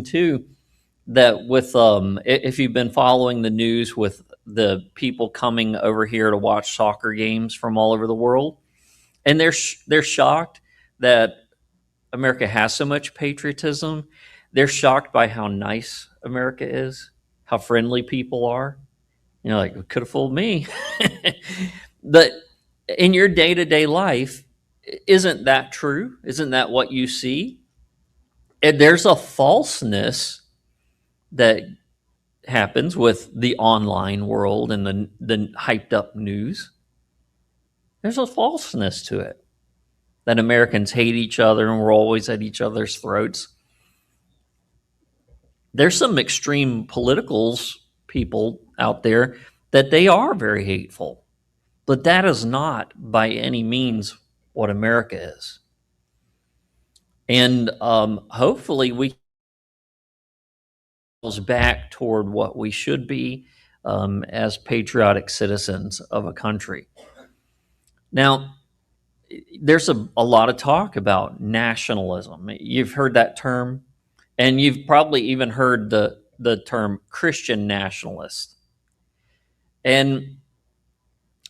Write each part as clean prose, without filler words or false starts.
too that with if you've been following the news with the people coming over here to watch soccer games from all over the world, and they're shocked that America has so much patriotism. They're shocked by how nice America is, how friendly people are. You know, like, could have fooled me. But in your day to day life, isn't that true? Isn't that what you see? And there's a falseness that happens with the online world and the hyped up news. There's a falseness to it that Americans hate each other and we're always at each other's throats. There's some extreme politicals people out there that they are very hateful, but that is not by any means what America is. And hopefully we get back toward what we should be as patriotic citizens of a country. Now, there's a lot of talk about nationalism. You've heard that term, and you've probably even heard the term Christian nationalist. And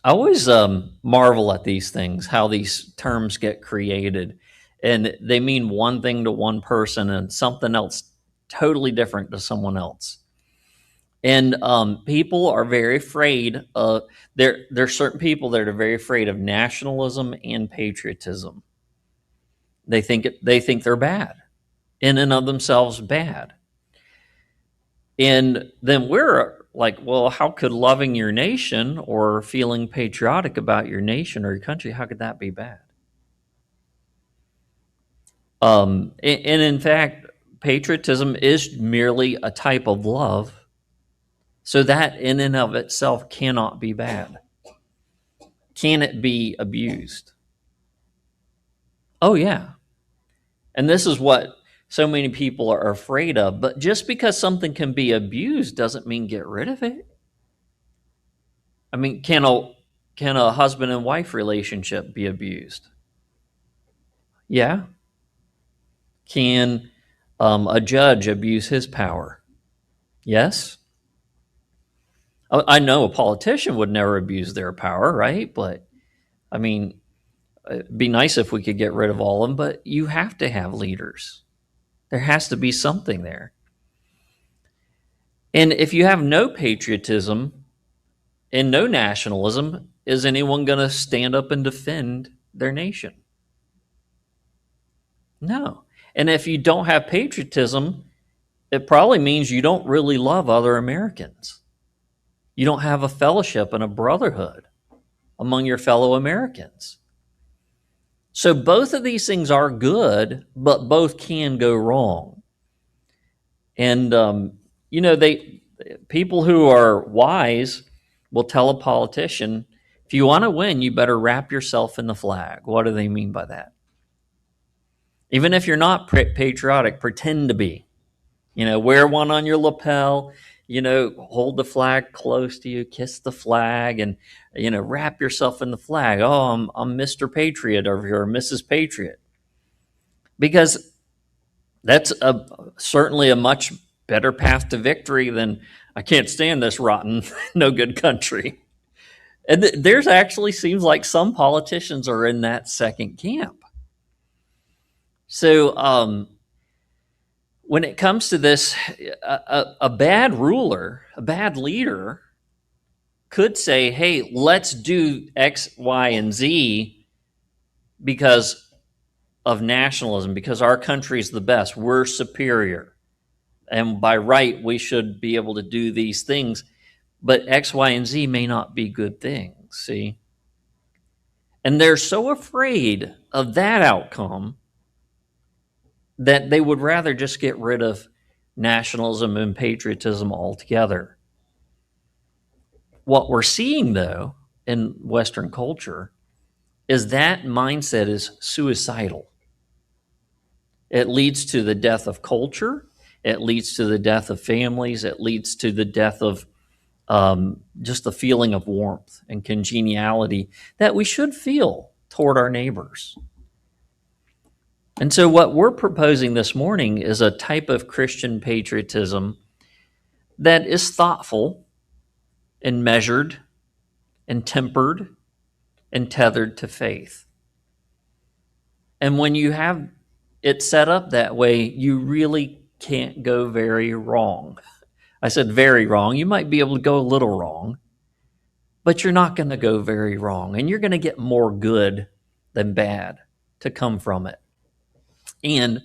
I always marvel at these things, how these terms get created, and they mean one thing to one person and something else totally different to someone else. And people are very afraid of there's certain people that are very afraid of nationalism and patriotism. They think they're bad, in and of themselves bad. And then we're like, well, how could loving your nation or feeling patriotic about your nation or your country, how could that be bad? And in fact, patriotism is merely a type of love. So that in and of itself cannot be bad. Can it be abused? Oh, yeah. And this is what so many people are afraid of. But just because something can be abused doesn't mean get rid of it. I mean, can a husband and wife relationship be abused? Yeah. Can a judge abuse his power? Yes. I know a politician would never abuse their power, right? But I mean, it'd be nice if we could get rid of all of them, but you have to have leaders. There has to be something there. And if you have no patriotism and no nationalism, is anyone going to stand up and defend their nation? No. And if you don't have patriotism, it probably means you don't really love other Americans. You don't have a fellowship and a brotherhood among your fellow Americans. So both of these things are good, but both can go wrong. And they people who are wise will tell a politician, if you want to win, you better wrap yourself in the flag. What do they mean by that? Even if you're not patriotic, pretend to be. Wear one on your lapel, hold the flag close to you, kiss the flag, and, wrap yourself in the flag. Oh, I'm Mr. Patriot over here, or Mrs. Patriot. Because that's certainly a much better path to victory than I can't stand this rotten, no good country. And there's actually seems like some politicians are in that second camp. So when it comes to this, a bad ruler, a bad leader could say, hey, let's do X, Y, and Z because of nationalism, because our country is the best. We're superior. And by right, we should be able to do these things. But X, Y, and Z may not be good things, see? And they're so afraid of that outcome that they would rather just get rid of nationalism and patriotism altogether. What we're seeing, though, in Western culture is that mindset is suicidal. It leads to the death of culture. It leads to the death of families. It leads to the death of just the feeling of warmth and congeniality that we should feel toward our neighbors. And so what we're proposing this morning is a type of Christian patriotism that is thoughtful and measured and tempered and tethered to faith. And when you have it set up that way, you really can't go very wrong. I said very wrong. You might be able to go a little wrong, but you're not going to go very wrong. And you're going to get more good than bad to come from it. And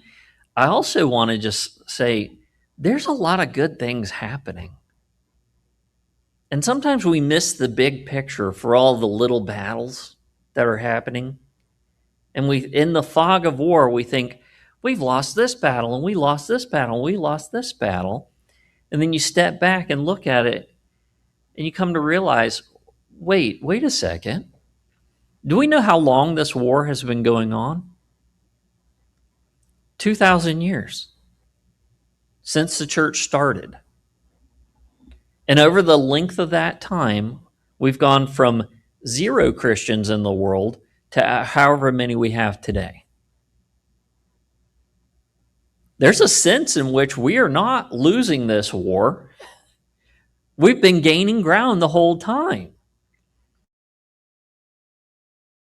I also want to just say there's a lot of good things happening. And sometimes we miss the big picture for all the little battles that are happening. And we, in the fog of war, we think we've lost this battle and we lost this battle and we lost this battle. And then you step back and look at it and you come to realize, wait a second. Do we know how long this war has been going on? 2,000 years since the church started. And over the length of that time, we've gone from 0 Christians in the world to however many we have today. There's a sense in which we are not losing this war. We've been gaining ground the whole time.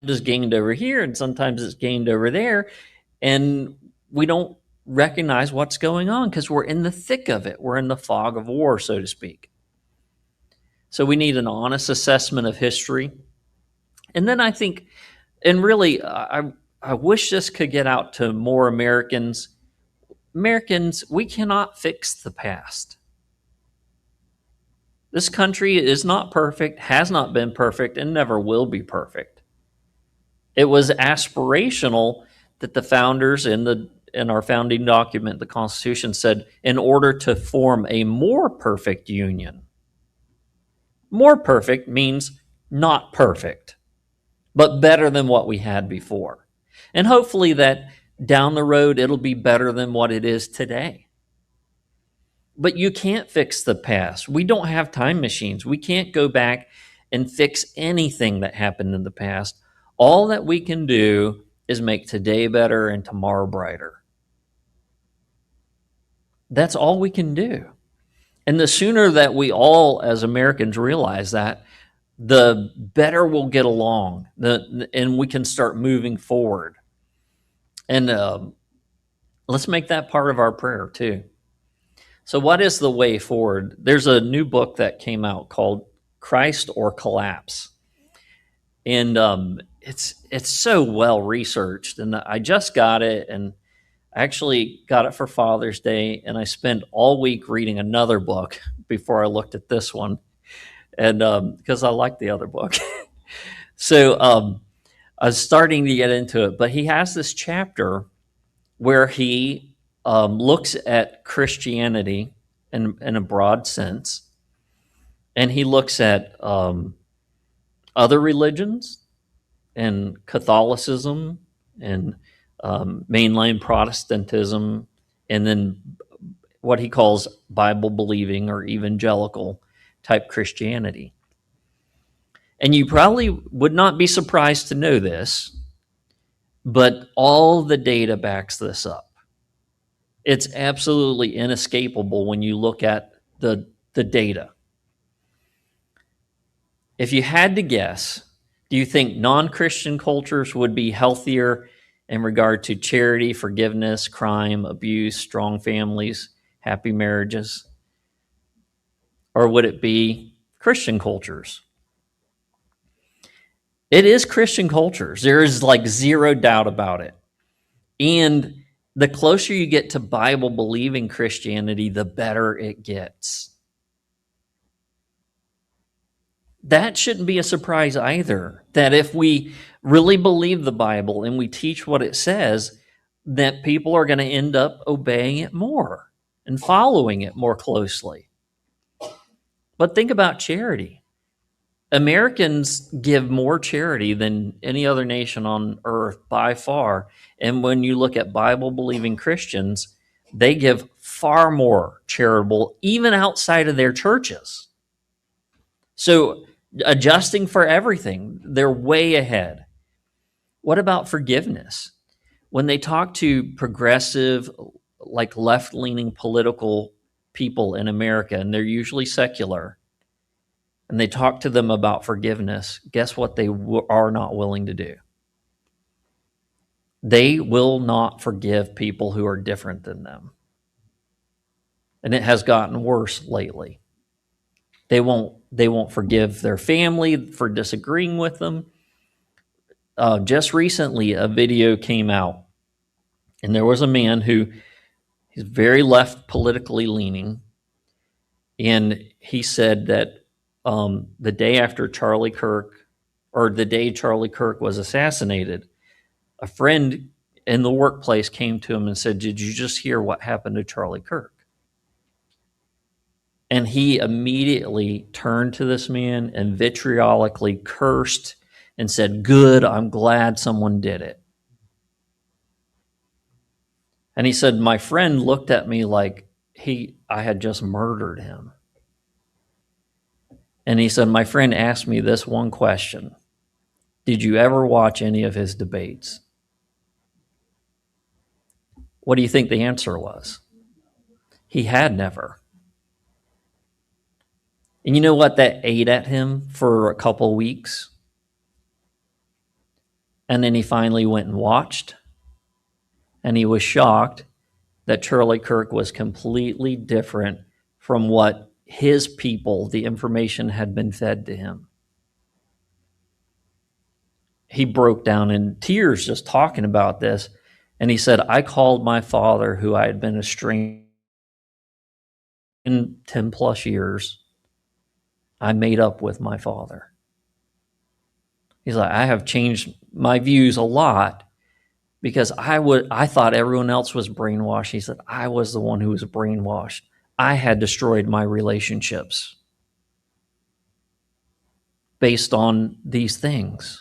It is gained over here, and sometimes it's gained over there, and we don't recognize what's going on because we're in the thick of it. We're in the fog of war, so to speak. So we need an honest assessment of history. And then I think, and really, I wish this could get out to more Americans. Americans, we cannot fix the past. This country is not perfect, has not been perfect, and never will be perfect. It was aspirational that the founders in our founding document, the Constitution, said in order to form a more perfect union. More perfect means not perfect, but better than what we had before. And hopefully that down the road, it'll be better than what it is today. But you can't fix the past. We don't have time machines. We can't go back and fix anything that happened in the past. All that we can do is make today better and tomorrow brighter. That's all we can do. And the sooner that we all, as Americans, realize that, the better we'll get along, and we can start moving forward. And let's make that part of our prayer too. So what is the way forward? There's a new book that came out called Christ or Collapse. And it's so well researched. And I just got it, and I actually got it for Father's Day, and I spent all week reading another book before I looked at this one, and because I liked the other book. So I was starting to get into it, but he has this chapter where he looks at Christianity in a broad sense, and he looks at other religions and Catholicism and mainline Protestantism, and then what he calls Bible believing or evangelical type Christianity. And you probably would not be surprised to know this, but all the data backs this up. It's absolutely inescapable when you look at the data. If you had to guess, do you think non-Christian cultures would be healthier in regard to charity, forgiveness, crime, abuse, strong families, happy marriages? Or would it be Christian cultures? It is Christian cultures. There is like zero doubt about it. And the closer you get to Bible-believing Christianity, the better it gets. That shouldn't be a surprise either, that if we really believe the Bible and we teach what it says, that people are going to end up obeying it more and following it more closely. But think about charity. Americans give more charity than any other nation on earth by far. And when you look at Bible-believing Christians, they give far more charitable, even outside of their churches. So adjusting for everything, they're way ahead. What about forgiveness? when they talk to progressive, like left-leaning political people in America, and they're usually secular, and they talk to them about forgiveness, guess what they are not willing to do? They will not forgive people who are different than them. And it has gotten worse lately. They won't forgive their family for disagreeing with them. Just recently, a video came out, and there was a man who he's very left politically leaning, and he said that the day after Charlie Kirk, or the day Charlie Kirk was assassinated, a friend in the workplace came to him and said, "Did you just hear what happened to Charlie Kirk?" And he immediately turned to this man and vitriolically cursed and said, "Good, I'm glad someone did it." And he said, "My friend looked at me like I had just murdered him." And he said, "My friend asked me this one question: Did you ever watch any of his debates?" What do you think the answer was? He had never. And you know what? That ate at him for a couple weeks. And then he finally went and watched, and he was shocked that Charlie Kirk was completely different from what his people, the information had been fed to him. He broke down in tears just talking about this. And he said, "I called my father, who I had been estranged in 10 plus years. I made up with my father." He's like, "I have changed my views a lot because I thought everyone else was brainwashed." He said, "I was the one who was brainwashed. I had destroyed my relationships based on these things."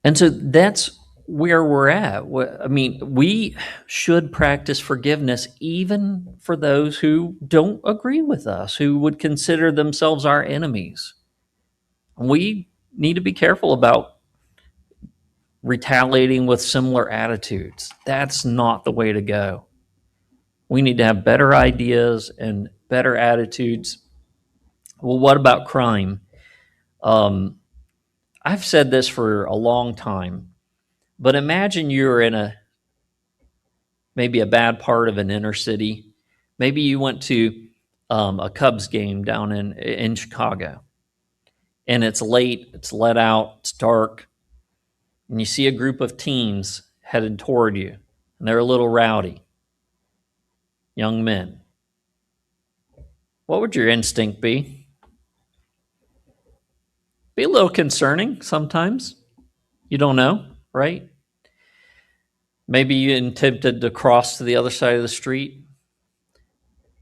And so that's where we're at. I mean, we should practice forgiveness even for those who don't agree with us, who would consider themselves our enemies. We need to be careful about retaliating with similar attitudes. That's not the way to go. We need to have better ideas and better attitudes. Well, what about crime? Um, I've said this for a long time, but imagine you're in maybe a bad part of an inner city. Maybe you went to a Cubs game down in Chicago, and it's late, it's let out, it's dark, and you see a group of teens headed toward you, and they're a little rowdy, young men. What would your instinct be? Be a little concerning sometimes. You don't know, right? Maybe you attempted to cross to the other side of the street.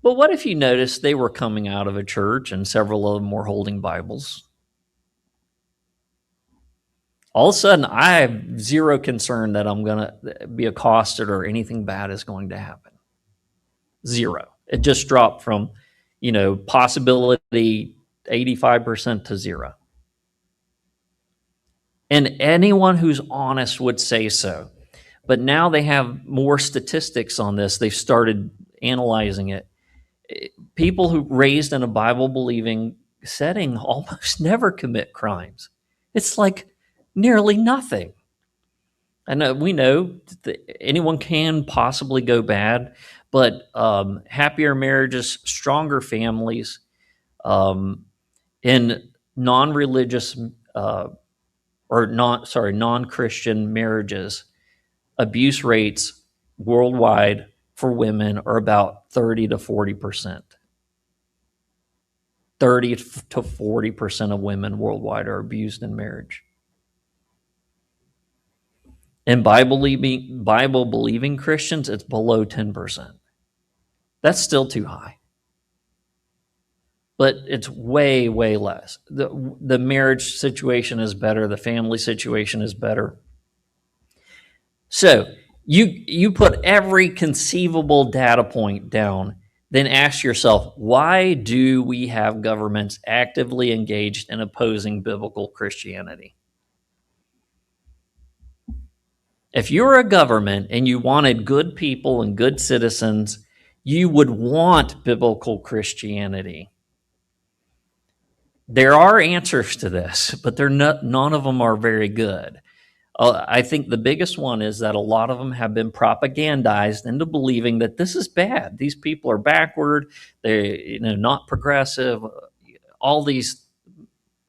But what if you noticed they were coming out of a church and several of them were holding Bibles? All of a sudden, I have zero concern that I'm going to be accosted or anything bad is going to happen. Zero. It just dropped from, possibility 85% to zero. And anyone who's honest would say so. But now they have more statistics on this. They've started analyzing it. People who raised in a Bible believing setting almost never commit crimes. It's like nearly nothing. And we know that anyone can possibly go bad, but happier marriages, stronger families, in non-religious non-Christian marriages, abuse rates worldwide for women are about 30 to 40%. 30 to 40% of women worldwide are abused in marriage. In Bible believing Christians, it's below 10%. That's still too high. But it's way, way less. The marriage situation is better. The family situation is better. So you put every conceivable data point down, then ask yourself, why do we have governments actively engaged in opposing biblical Christianity? If you were a government and you wanted good people and good citizens, you would want biblical Christianity. There are answers to this, but none of them are very good. I think the biggest one is that a lot of them have been propagandized into believing that this is bad. These people are backward. They're not progressive. All these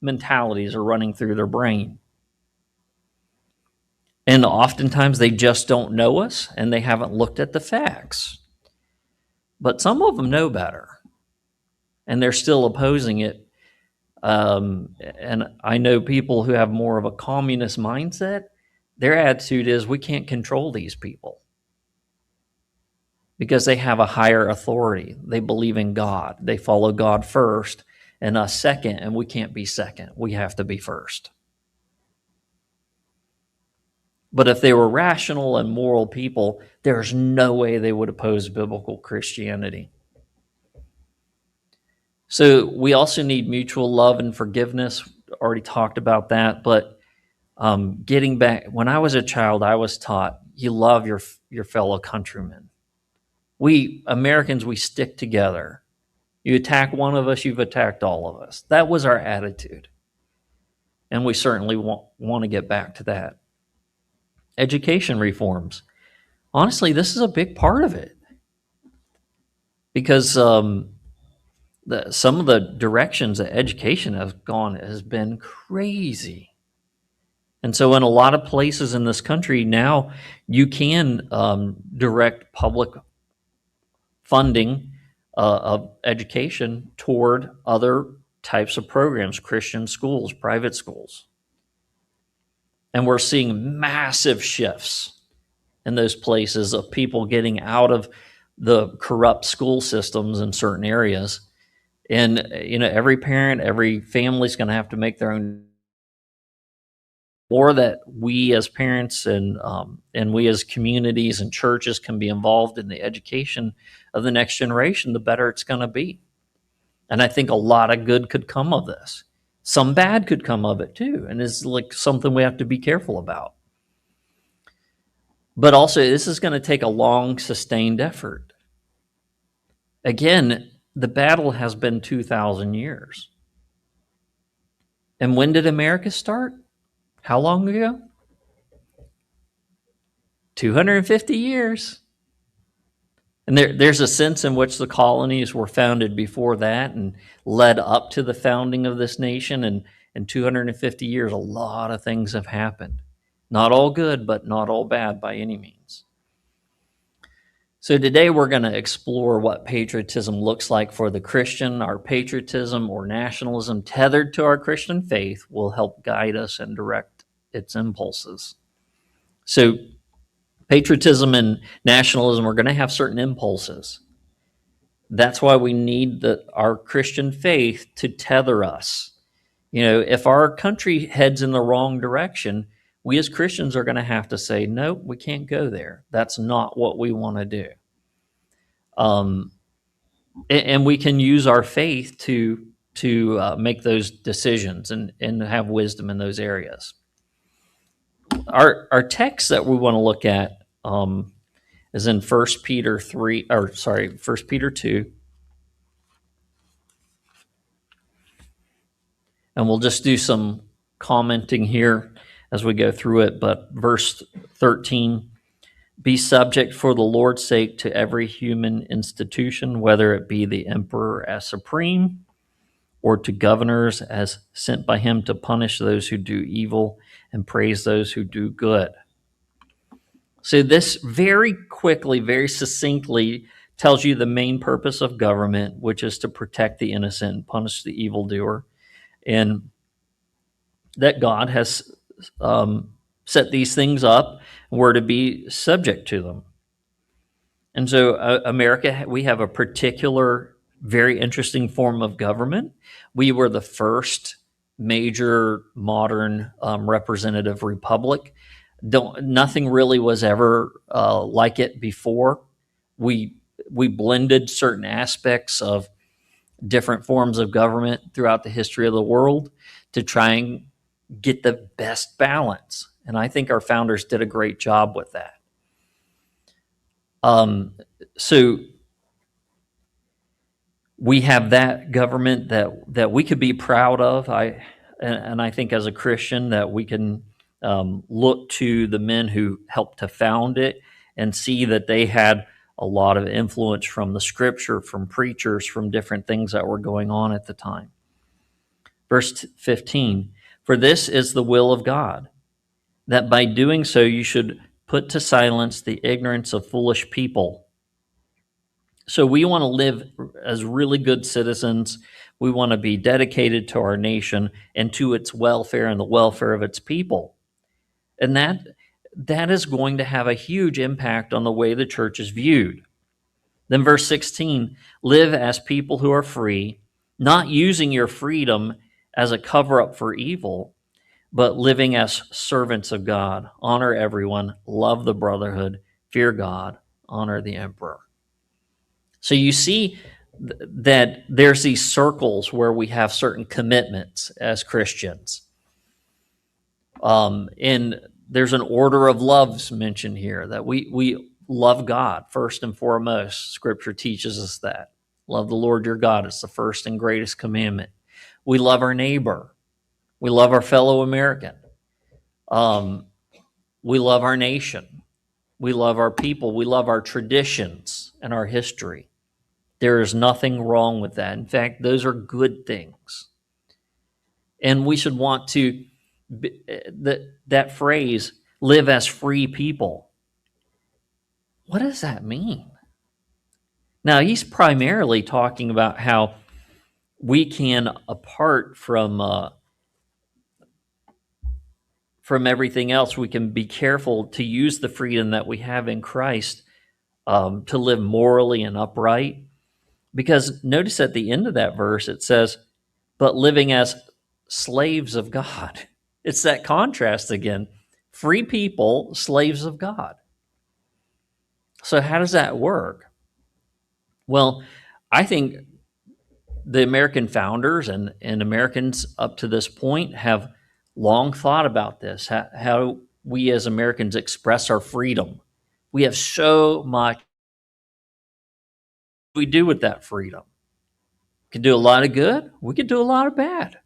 mentalities are running through their brain. And oftentimes they just don't know us and they haven't looked at the facts. But some of them know better and they're still opposing it. And I know people who have more of a communist mindset. Their attitude is we can't control these people because they have a higher authority. They believe in God. They follow God first and us second, and we can't be second. We have to be first. But if they were rational and moral people, there's no way they would oppose biblical Christianity. So we also need mutual love and forgiveness. Already talked about that, but getting back, when I was a child, I was taught you love your fellow countrymen. We Americans, we stick together. You attack one of us, you've attacked all of us. That was our attitude. And we certainly want to get back to that. Education reforms. Honestly, this is a big part of it because some of the directions that education has gone has been crazy. And so in a lot of places in this country now, you can direct public funding of education toward other types of programs, Christian schools, private schools. And we're seeing massive shifts in those places of people getting out of the corrupt school systems in certain areas. And, every parent, every family is going to have to make their own. More that we as parents and we as communities and churches can be involved in the education of the next generation, the better it's going to be. And I think a lot of good could come of this. Some bad could come of it too, and it's like something we have to be careful about. But also, this is going to take a long, sustained effort. Again, the battle has been 2,000 years. And when did America start? How long ago? 250 years. And there's a sense in which the colonies were founded before that and led up to the founding of this nation. And in 250 years, a lot of things have happened. Not all good, but not all bad by any means. So today we're going to explore what patriotism looks like for the Christian. Our patriotism or nationalism tethered to our Christian faith will help guide us and direct its impulses. So patriotism and nationalism are going to have certain impulses. That's why we need our Christian faith to tether us. If our country heads in the wrong direction, we as Christians are going to have to say, no, we can't go there. That's not what we want to do. And we can use our faith to make those decisions and have wisdom in those areas. Our text that we want to look at is in 1 Peter 2. And we'll just do some commenting here as we go through it. But verse 13, be subject for the Lord's sake to every human institution, whether it be the emperor as supreme or to governors as sent by him to punish those who do evil and praise those who do good. So this very quickly, very succinctly tells you the main purpose of government, which is to protect the innocent and punish the evildoer. And that God has set these things up, and we're to be subject to them. And so America, we have a particular, very interesting form of government. We were the first major modern representative republic. Nothing really was ever like it before. We blended certain aspects of different forms of government throughout the history of the world to try and get the best balance. And I think our founders did a great job with that. So we have that government that we could be proud of. And I think as a Christian that we can look to the men who helped to found it and see that they had a lot of influence from the scripture, from preachers, from different things that were going on at the time. Verse 15, for this is the will of God, that by doing so you should put to silence the ignorance of foolish people. So we want to live as really good citizens. We want to be dedicated to our nation and to its welfare and the welfare of its people. And that is going to have a huge impact on the way the church is viewed. Then verse 16, live as people who are free, not using your freedom as a cover-up for evil, but living as servants of God. Honor everyone, love the brotherhood, fear God, honor the emperor. So you see that there's these circles where we have certain commitments as Christians. And there's an order of loves mentioned here, that we love God first and foremost. Scripture teaches us that. Love the Lord your God. It's the first and greatest commandment. We love our neighbor. We love our fellow American. We love our nation. We love our people. We love our traditions and our history. There is nothing wrong with that. In fact, those are good things. And we should want to, that phrase, live as free people. What does that mean? Now, he's primarily talking about how we can, apart from everything else, we can be careful to use the freedom that we have in Christ to live morally and upright. Because notice at the end of that verse, it says, but living as slaves of God. It's that contrast again. Free people, slaves of God. So how does that work? Well, I think the American founders and Americans up to this point have long thought about this, how we as Americans express our freedom. We have so much we do with that freedom. We can do a lot of good. We can do a lot of bad.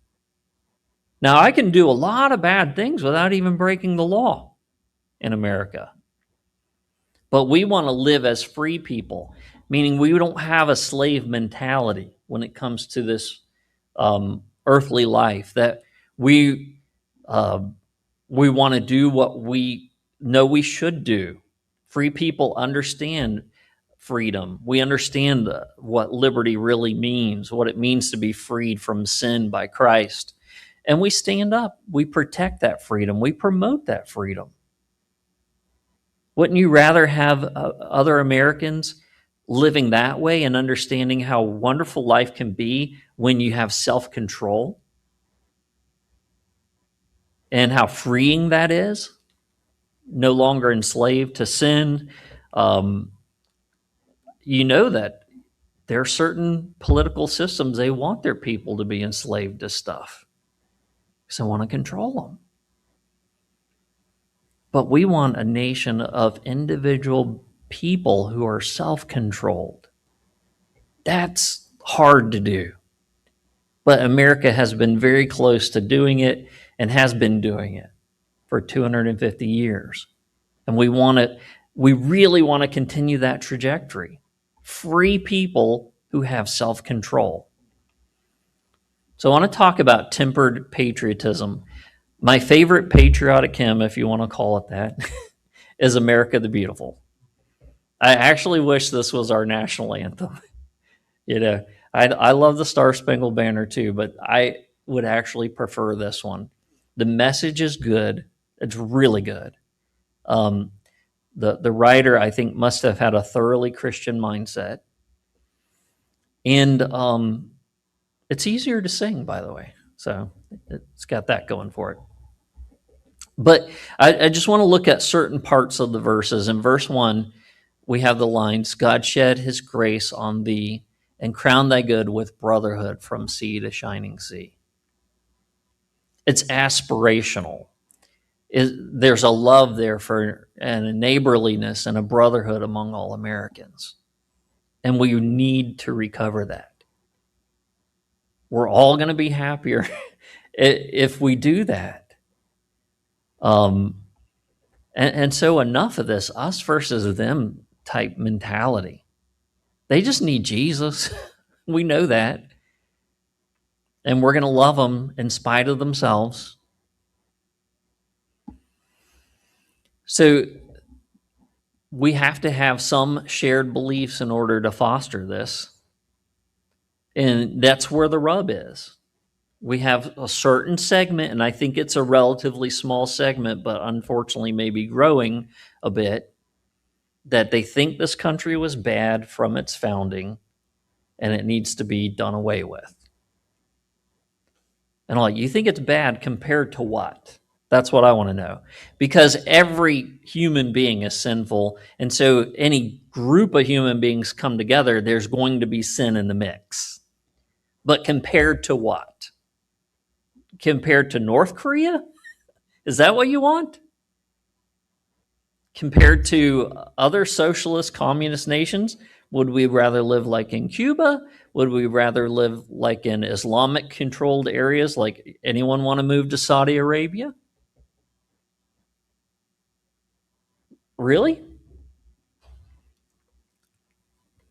Now, I can do a lot of bad things without even breaking the law in America. But we want to live as free people, meaning we don't have a slave mentality when it comes to this earthly life, that we want to do what we know we should do. Free people understand freedom. We understand what liberty really means, what it means to be freed from sin by Christ. And we stand up. We protect that freedom. We promote that freedom. Wouldn't you rather have other Americans living that way and understanding how wonderful life can be when you have self-control and how freeing that is? No longer enslaved to sin. You know that there are certain political systems, they want their people to be enslaved to stuff because they want to control them. But we want a nation of individual people who are self-controlled. That's hard to do. But America has been very close to doing it and has been doing it for 250 years. And we really want to continue that trajectory. Free people who have self-control. So I want to talk about tempered patriotism. My favorite patriotic hymn, if you want to call it that, is America the Beautiful. I actually wish this was our national anthem. You know, I love the Star Spangled Banner too, but I would actually prefer this one. The message is good. It's really good. The writer, I think, must have had a thoroughly Christian mindset. And it's easier to sing, by the way. So it's got that going for it. But I just want to look at certain parts of the verses. In verse 1, we have the lines, God shed his grace on thee and crown thy good with brotherhood from sea to shining sea. It's aspirational. there's a love there for and a neighborliness and a brotherhood among all Americans. And we need to recover that. We're all going to be happier if we do that. And so enough of this us versus them type mentality. They just need Jesus. We know that. And we're going to love them in spite of themselves. So we have to have some shared beliefs in order to foster this. And that's where the rub is. We have a certain segment, and I think it's a relatively small segment, but unfortunately maybe growing a bit, that they think this country was bad from its founding and it needs to be done away with. And I'm like, you think it's bad compared to what? That's what I want to know. Because every human being is sinful. And so any group of human beings come together, there's going to be sin in the mix. But compared to what? Compared to North Korea? Is that what you want? Compared to other socialist communist nations? Would we rather live like in Cuba? Would we rather live like in Islamic controlled areas? Like anyone want to move to Saudi Arabia? Really?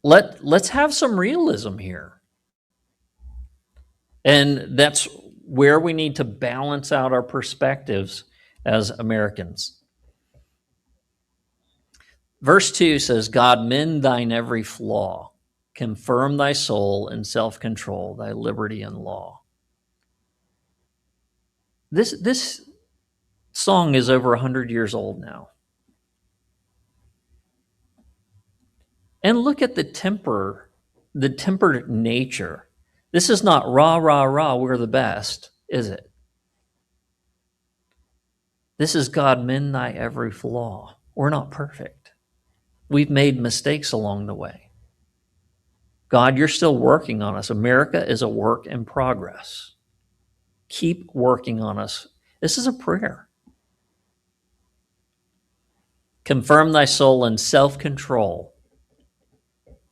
Let's have some realism here. And that's where we need to balance out our perspectives as Americans. Verse 2 says, God, mend thine every flaw, confirm thy soul in self-control, thy liberty and law. This song is over 100 years old now. And look at the tempered nature. This is not rah, rah, rah, we're the best, is it? This is God, mend thy every flaw. We're not perfect. We've made mistakes along the way. God, you're still working on us. America is a work in progress. Keep working on us. This is a prayer. Confirm thy soul in self-control.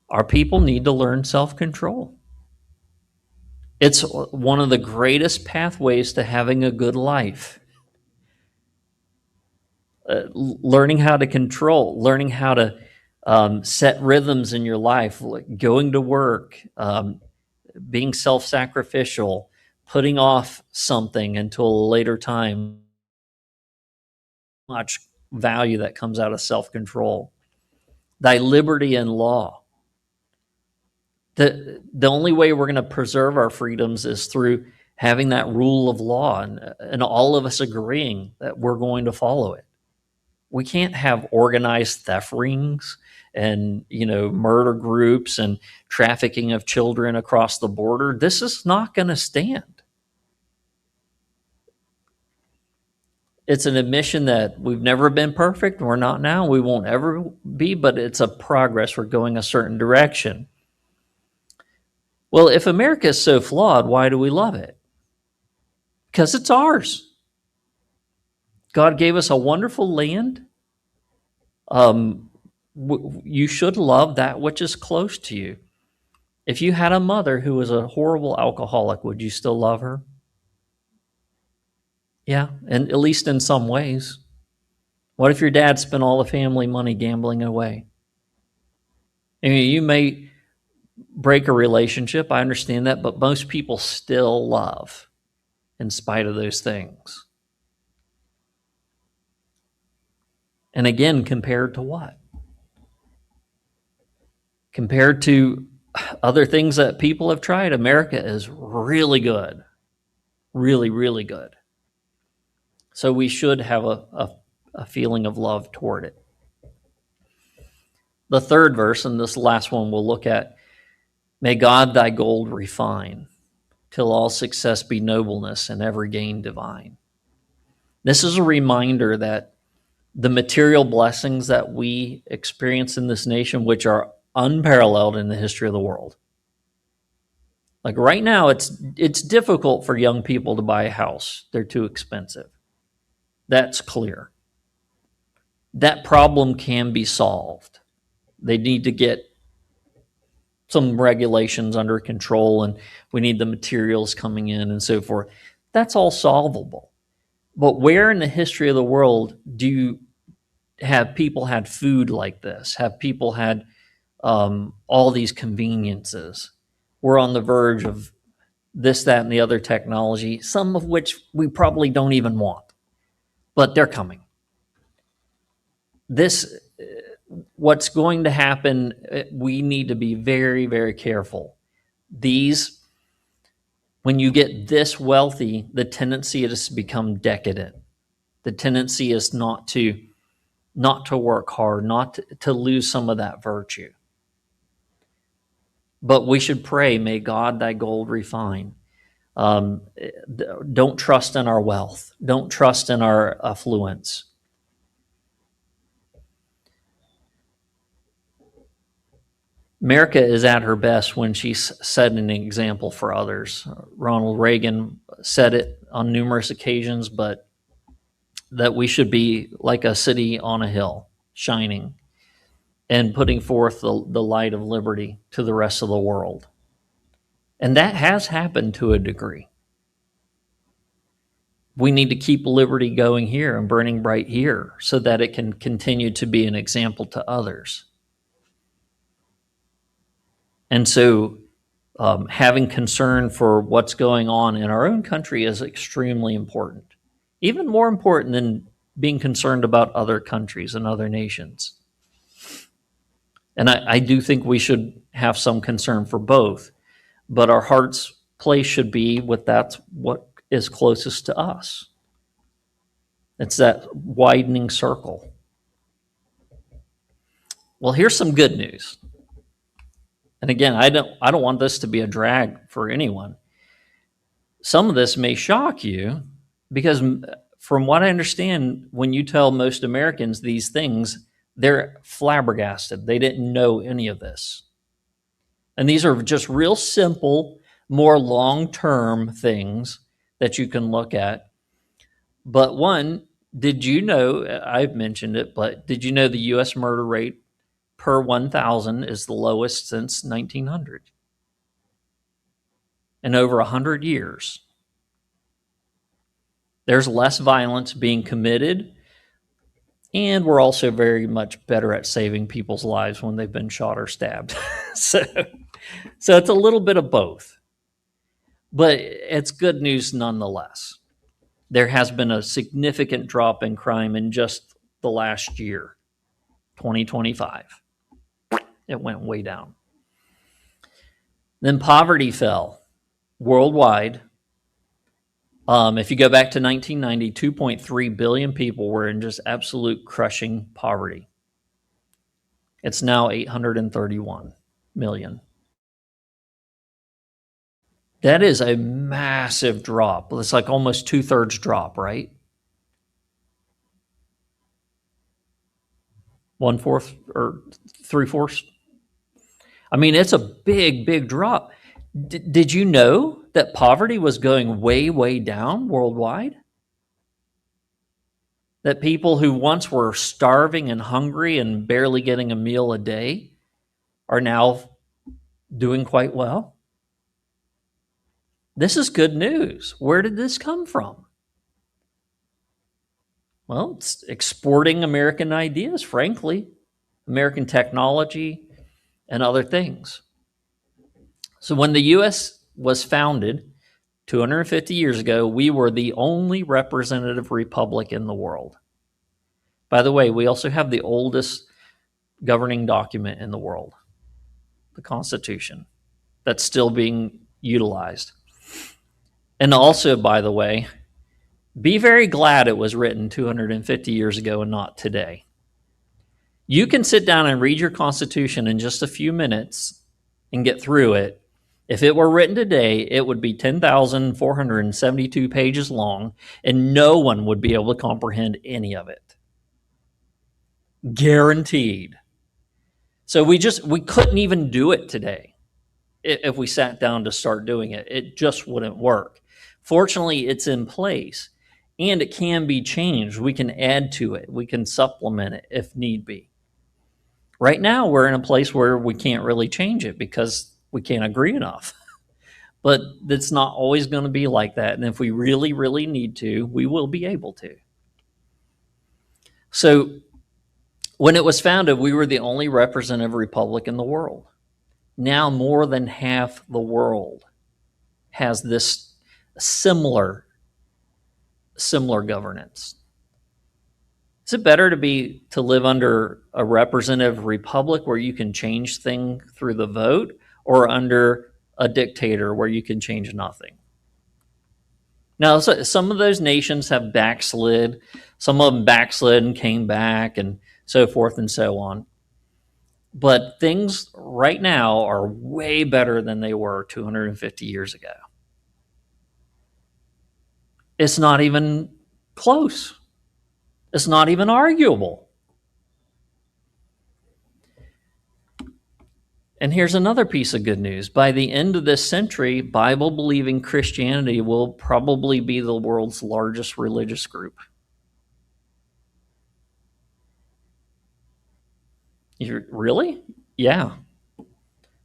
Our people need to learn self-control. It's one of the greatest pathways to having a good life. Learning how to control, learning how to set rhythms in your life, like going to work, being self-sacrificial, putting off something until a later time. Much value that comes out of self-control. Thy liberty and law. The only way we're going to preserve our freedoms is through having that rule of law and all of us agreeing that we're going to follow it. We can't have organized theft rings and murder groups and trafficking of children across the border. This is not going to stand. It's an admission that we've never been perfect. We're not now. We won't ever be, but it's a progress. We're going a certain direction. Well, if America is so flawed, why do we love it? Because it's ours. God gave us a wonderful land. You should love that which is close to you. If you had a mother who was a horrible alcoholic, would you still love her? Yeah, and at least in some ways. What if your dad spent all the family money gambling away? I mean, you may break a relationship, I understand that, but most people still love in spite of those things. And again, compared to what? Compared to other things that people have tried, America is really good. Really, really good. So we should have a feeling of love toward it. The third verse, and this last one we'll look at, may God thy gold refine, till all success be nobleness and every gain divine. This is a reminder that the material blessings that we experience in this nation, which are unparalleled in the history of the world. Like right now, it's difficult for young people to buy a house. They're too expensive. That's clear. That problem can be solved. They need to get some regulations under control, and we need the materials coming in and so forth. That's all solvable. But where in the history of the world do you have people had food like this? Have people had all these conveniences? We're on the verge of this, that, and the other technology, some of which we probably don't even want, but they're coming. This, what's going to happen, we need to be very, very careful. These, when you get this wealthy, the tendency is to become decadent. The tendency is not to work hard, not to lose some of that virtue. But we should pray, may God thy gold refine. Don't trust in our wealth. Don't trust in our affluence. America is at her best when she set an example for others. Ronald Reagan said it on numerous occasions, but that we should be like a city on a hill, shining and putting forth the light of liberty to the rest of the world. And that has happened to a degree. We need to keep liberty going here and burning bright here so that it can continue to be an example to others. And so having concern for what's going on in our own country is extremely important, even more important than being concerned about other countries and other nations. And I do think we should have some concern for both, but our heart's place should be with that's what is closest to us. It's that widening circle. Well, here's some good news. And again, I don't want this to be a drag for anyone. Some of this may shock you because from what I understand, when you tell most Americans these things, they're flabbergasted. They didn't know any of this. And these are just real simple, more long-term things that you can look at. But one, did you know, I've mentioned it, but did you know the U.S. murder rate per 1,000 is the lowest since 1900? In over 100 years. There's less violence being committed, and we're also very much better at saving people's lives when they've been shot or stabbed. So it's a little bit of both. But it's good news nonetheless. There has been a significant drop in crime in just the last year, 2025. It went way down. Then poverty fell worldwide. If you go back to 1990, 2.3 billion people were in just absolute crushing poverty. It's now 831 million. That is a massive drop. It's like almost 2/3 drop, right? 1/4 or 3/4. I mean, it's a big, big drop. Did you know that poverty was going way, way down worldwide? That people who once were starving and hungry and barely getting a meal a day are now doing quite well? This is good news. Where did this come from? Well, it's exporting American ideas, frankly, American technology and other things. So when the U.S. was founded 250 years ago, we were the only representative republic in the world. By the way, we also have the oldest governing document in the world, the Constitution, that's still being utilized. And also, by the way, be very glad it was written 250 years ago and not today. You can sit down and read your Constitution in just a few minutes and get through it. If it were written today, it would be 10,472 pages long, and no one would be able to comprehend any of it. Guaranteed. So we couldn't even do it today if we sat down to start doing it. It just wouldn't work. Fortunately, it's in place. and it can be changed. We can add to it. We can supplement it if need be. Right now, we're in a place where we can't really change it because we can't agree enough. But it's not always going to be like that. And if we really, really need to, we will be able to. So when it was founded, we were the only representative republic in the world. Now more than half the world has this similar governance. Is it better to live under a representative republic where you can change things through the vote, or under a dictator where you can change nothing? Now, some of those nations have backslid. Some of them backslid and came back, and so forth and so on. But things right now are way better than they were 250 years ago. It's not even close. It's not even arguable. And here's another piece of good news. By the end of this century, Bible-believing Christianity will probably be the world's largest religious group. Really? Yeah.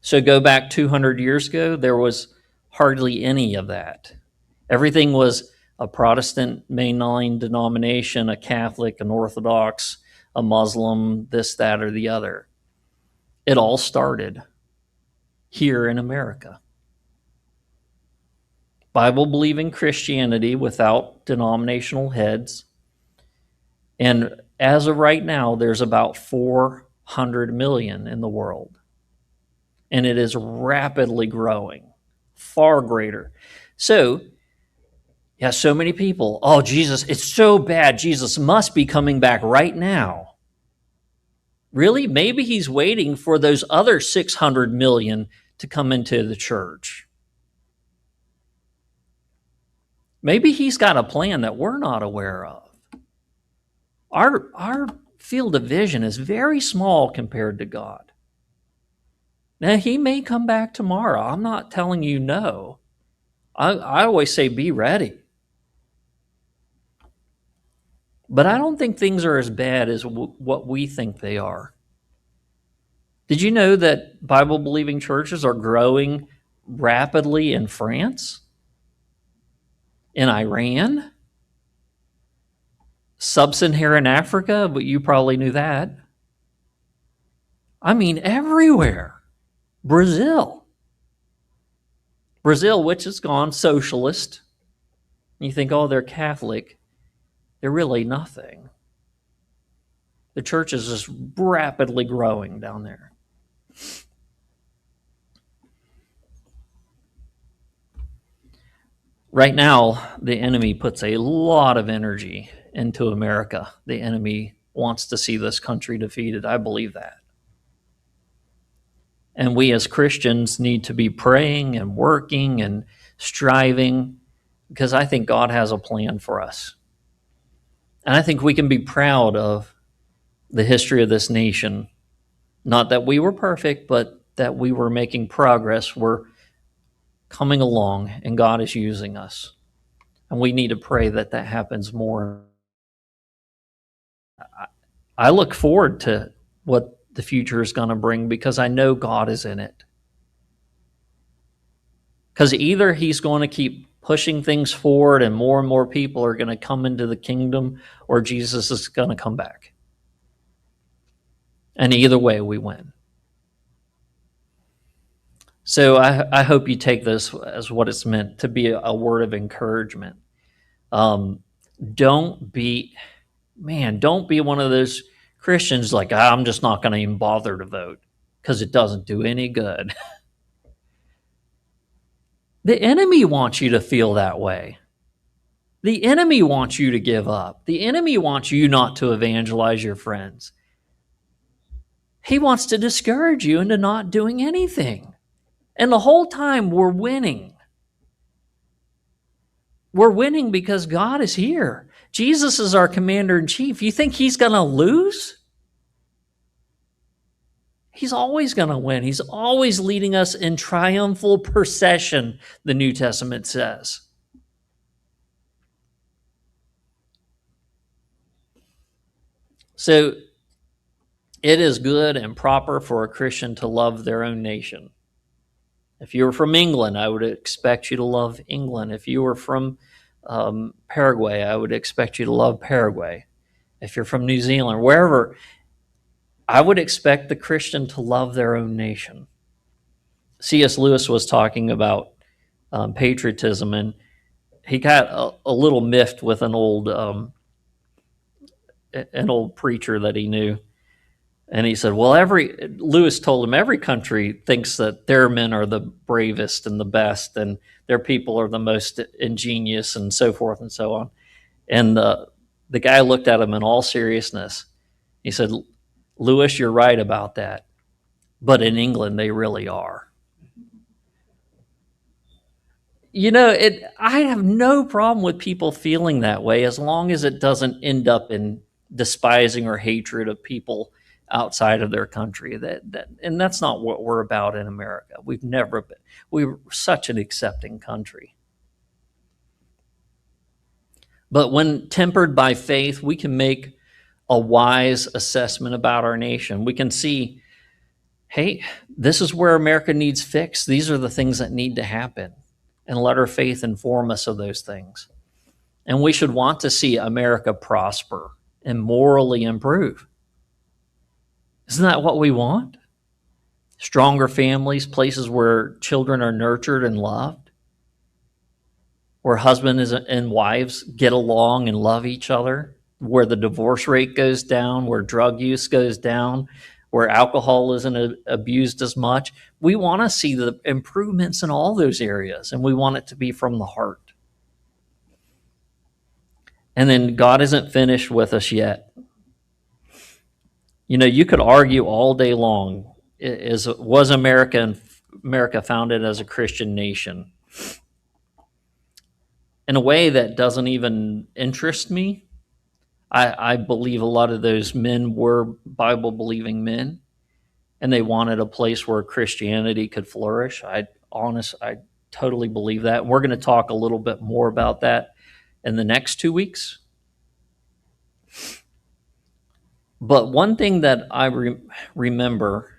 So go back 200 years ago, there was hardly any of that. Everything was a Protestant mainline denomination, a Catholic, an Orthodox, a Muslim, this, that, or the other. It all started here in America. Bible-believing Christianity without denominational heads. And as of right now, there's about 400 million in the world. And it is rapidly growing, far greater. So, yeah, so many people, oh, Jesus, it's so bad. Jesus must be coming back right now. Really? Maybe he's waiting for those other 600 million to come into the church. Maybe he's got a plan that we're not aware of. Our field of vision is very small compared to God. Now, he may come back tomorrow. I'm not telling you no. I always say be ready. But I don't think things are as bad as what we think they are. Did you know that Bible-believing churches are growing rapidly in France, in Iran, Sub-Saharan Africa? But you probably knew that. I mean, everywhere. Brazil, which has gone socialist. You think, oh, they're Catholic. They're really nothing. The church is just rapidly growing down there. Right now, the enemy puts a lot of energy into America. The enemy wants to see this country defeated. I believe that. And we as Christians need to be praying and working and striving, because I think God has a plan for us. And I think we can be proud of the history of this nation. Not that we were perfect, but that we were making progress. We're coming along, and God is using us. And we need to pray that that happens more. I look forward to what the future is going to bring, because I know God is in it. Because either he's going to keep pushing things forward and more people are going to come into the kingdom, or Jesus is going to come back. And either way, we win. So I hope you take this as what it's meant to be, a word of encouragement. Don't be one of those Christians like, I'm just not going to even bother to vote because it doesn't do any good. The enemy wants you to feel that way. The enemy wants you to give up. The enemy wants you not to evangelize your friends. He wants to discourage you into not doing anything. And the whole time we're winning. We're winning because God is here. Jesus is our commander in chief. You think he's going to lose? He's always going to win. He's always leading us in triumphal procession, the New Testament says. So it is good and proper for a Christian to love their own nation. If you were from England, I would expect you to love England. If you were from Paraguay, I would expect you to love Paraguay. If you're from New Zealand, wherever, I would expect the Christian to love their own nation. C.S. Lewis was talking about patriotism, and he got a little miffed with an old preacher that he knew. And he said, well, Lewis told him every country thinks that their men are the bravest and the best, and their people are the most ingenious, and so forth and so on. And the guy looked at him in all seriousness. He said, Lewis, you're right about that. But in England, they really are. I have no problem with people feeling that way as long as it doesn't end up in despising or hatred of people outside of their country. And that's not what we're about in America. We've never been. We're such an accepting country. But when tempered by faith, we can make a wise assessment about our nation. We can see, hey, this is where America needs fixed. These are the things that need to happen. And let our faith inform us of those things. And we should want to see America prosper and morally improve. Isn't that what we want? Stronger families, places where children are nurtured and loved, where husbands and wives get along and love each other, where the divorce rate goes down, where drug use goes down, where alcohol isn't abused as much. We want to see the improvements in all those areas, and we want it to be from the heart. And then God isn't finished with us yet. You could argue all day long, was America founded as a Christian nation? In a way that doesn't even interest me. I believe a lot of those men were Bible-believing men, and they wanted a place where Christianity could flourish. I totally believe that. And we're going to talk a little bit more about that in the next 2 weeks. But one thing that I remember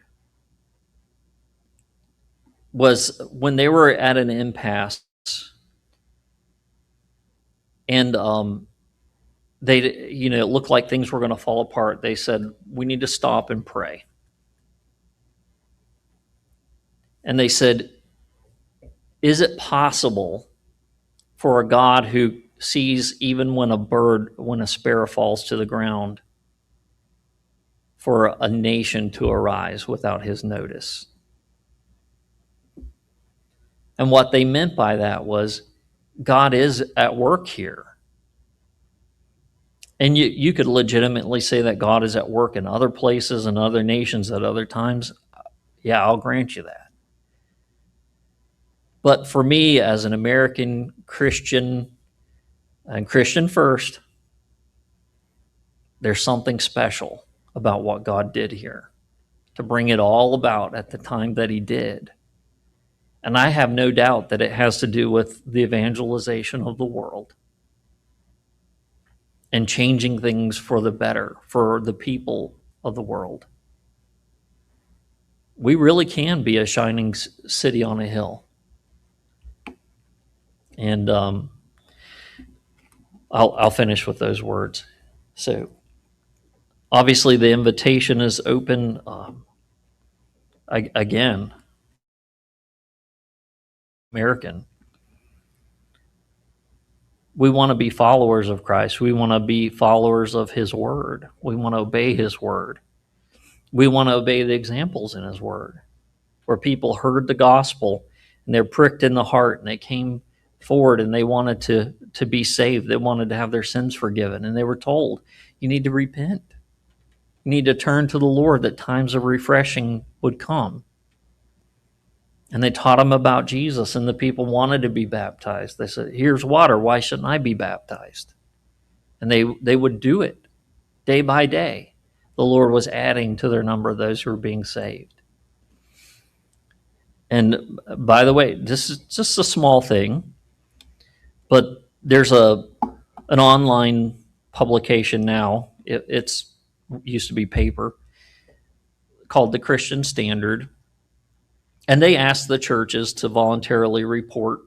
was when they were at an impasse, and it looked like things were going to fall apart. They said, we need to stop and pray. And they said, is it possible for a God who sees even when a sparrow falls to the ground, for a nation to arise without his notice? And what they meant by that was, God is at work here. And you could legitimately say that God is at work in other places and other nations at other times. Yeah, I'll grant you that. But for me, as an American Christian, and Christian first, there's something special about what God did here to bring it all about at the time that he did. And I have no doubt that it has to do with the evangelization of the world and changing things for the better for the people of the world. We really can be a shining city on a hill. And I'll finish with those words. So obviously the invitation is open again. American. We want to be followers of Christ. We want to be followers of his word. We want to obey his word. We want to obey the examples in his word, where people heard the gospel and they're pricked in the heart and they came forward and they wanted to be saved. They wanted to have their sins forgiven, and they were told, you need to repent. You need to turn to the Lord, that times of refreshing would come. And they taught them about Jesus, and the people wanted to be baptized. They said, here's water. Why shouldn't I be baptized? And they would do it day by day. The Lord was adding to their number those who were being saved. And by the way, this is just a small thing, but there's an online publication now. It's used to be paper, called the Christian Standard. And they asked the churches to voluntarily report,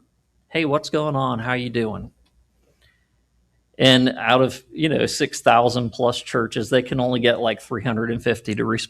hey, what's going on? How you doing? And out of 6,000 plus churches, they can only get like 350 to respond.